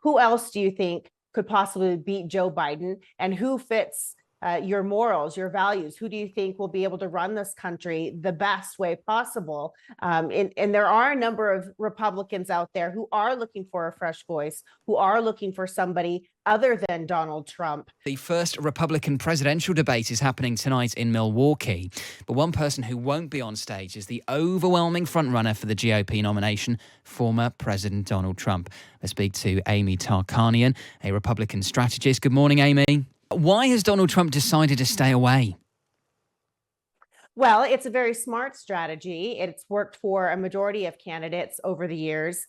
who else do you think could possibly beat Joe Biden, and who fits your morals, your values? Who do you think will be able to run this country the best way possible? And there are a number of Republicans out there who are looking for a fresh voice, who are looking for somebody other than Donald Trump. The first Republican presidential debate is happening tonight in Milwaukee. But one person who won't be on stage is the overwhelming frontrunner for the GOP nomination, former President Donald Trump. Let's speak to Amy Tarkanian, a Republican strategist. Good morning, Amy. Why has Donald Trump decided to stay away? Well, it's a very smart strategy. It's worked for a majority of candidates over the years.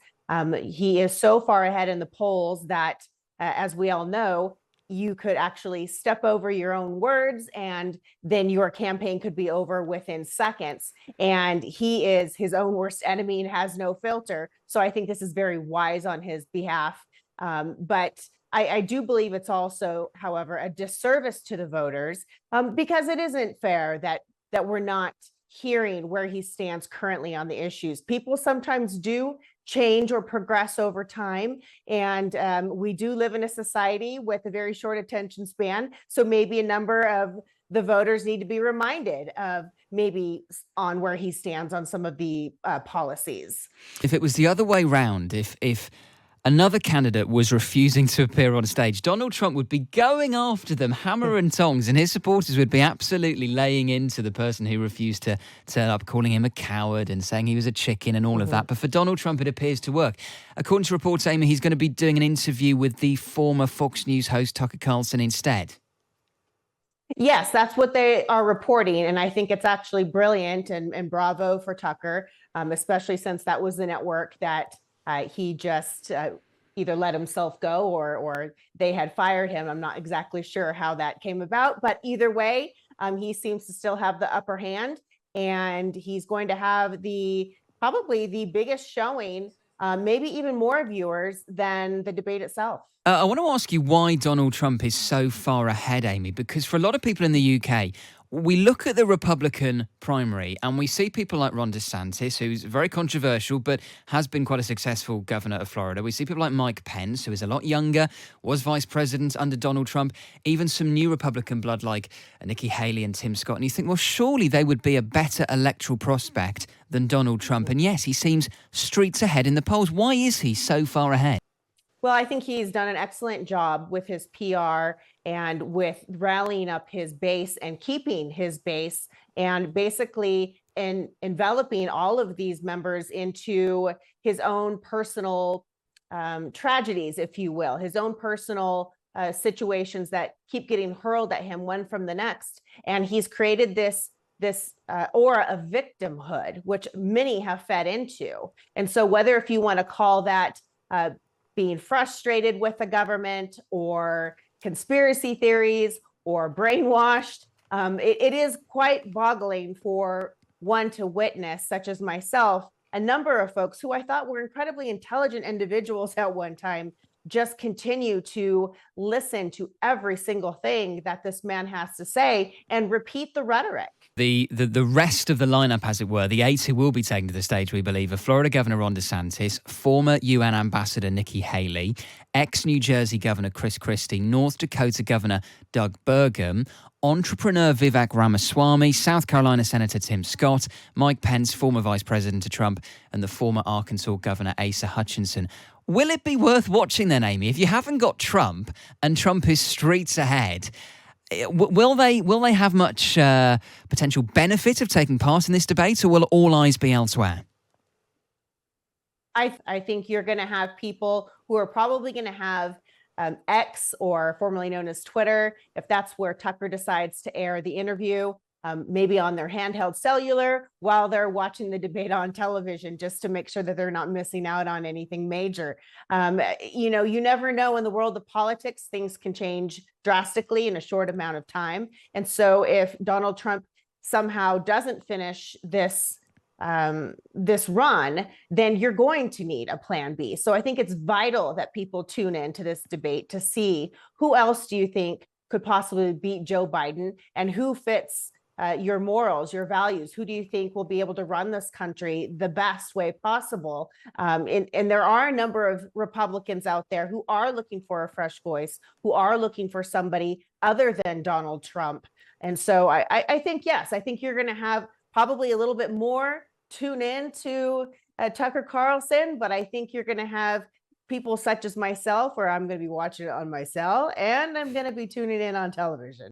He is so far ahead in the polls that, as we all know, you could actually step over your own words and then your campaign could be over within seconds. And he is his own worst enemy and has no filter. So I think this is very wise on his behalf. But I do believe it's also, however, a disservice to the voters because it isn't fair that we're not hearing where he stands currently on the issues. People sometimes do change or progress over time, and we do live in a society with a very short attention span. So maybe a number of the voters need to be reminded of maybe on where he stands on some of the policies. If it was the other way round, if another candidate was refusing to appear on stage, Donald Trump would be going after them hammer and tongs, and his supporters would be absolutely laying into the person who refused to turn up, calling him a coward and saying he was a chicken and all of that. But for Donald Trump, it appears to work. According to reports, Amy, he's going to be doing an interview with the former Fox News host Tucker Carlson instead. Yes, that's what they are reporting. And I think it's actually brilliant, and bravo for Tucker, especially since that was the network that he just either let himself go or they had fired him. I'm not exactly sure how that came about, but either way, he seems to still have the upper hand, and he's going to have probably the biggest showing, maybe even more viewers than the debate itself. I want to ask you why Donald Trump is so far ahead, Amy, because for a lot of people in the UK, we look at the Republican primary and we see people like Ron DeSantis, who's very controversial but has been quite a successful governor of Florida. We see people like Mike Pence, who is a lot younger, was vice president under Donald Trump, even some new Republican blood like Nikki Haley and Tim Scott. And you think, well, surely they would be a better electoral prospect than Donald Trump. And yes, he seems streets ahead in the polls. Why is he so far ahead? Well, I think he's done an excellent job with his PR and with rallying up his base and keeping his base, and basically enveloping all of these members into his own personal tragedies, if you will, his own personal situations that keep getting hurled at him one from the next. And he's created this aura of victimhood, which many have fed into. And so whether if you want to call that being frustrated with the government or conspiracy theories or brainwashed, it is quite boggling for one to witness, such as myself, a number of folks who I thought were incredibly intelligent individuals at one time just continue to listen to every single thing that this man has to say and repeat the rhetoric. The rest of the lineup, as it were, the 8 who will be taken to the stage, we believe, are Florida Governor Ron DeSantis, former UN Ambassador Nikki Haley, ex-New Jersey Governor Chris Christie, North Dakota Governor Doug Burgum, entrepreneur Vivek Ramaswamy, South Carolina Senator Tim Scott, Mike Pence, former Vice President to Trump, and the former Arkansas Governor Asa Hutchinson. Will it be worth watching then, Amy? If you haven't got Trump and Trump is streets ahead, will they have much potential benefit of taking part in this debate, or will all eyes be elsewhere? I think you're going to have people who are probably going to have X, or formerly known as Twitter, if that's where Tucker decides to air the interview, maybe on their handheld cellular while they're watching the debate on television, just to make sure that they're not missing out on anything major. You never know, in the world of politics, things can change drastically in a short amount of time. And so if Donald Trump somehow doesn't finish this run, then you're going to need a plan B. So I think it's vital that people tune into this debate to see who else do you think could possibly beat Joe Biden, and who fits your morals, your values. Who do you think will be able to run this country the best way possible? And there are a number of Republicans out there who are looking for a fresh voice, who are looking for somebody other than Donald Trump. And so I think, yes, I think you're going to have probably a little bit more tune in to Tucker Carlson, but I think you're going to have people such as myself, where I'm going to be watching it on my cell and I'm going to be tuning in on television.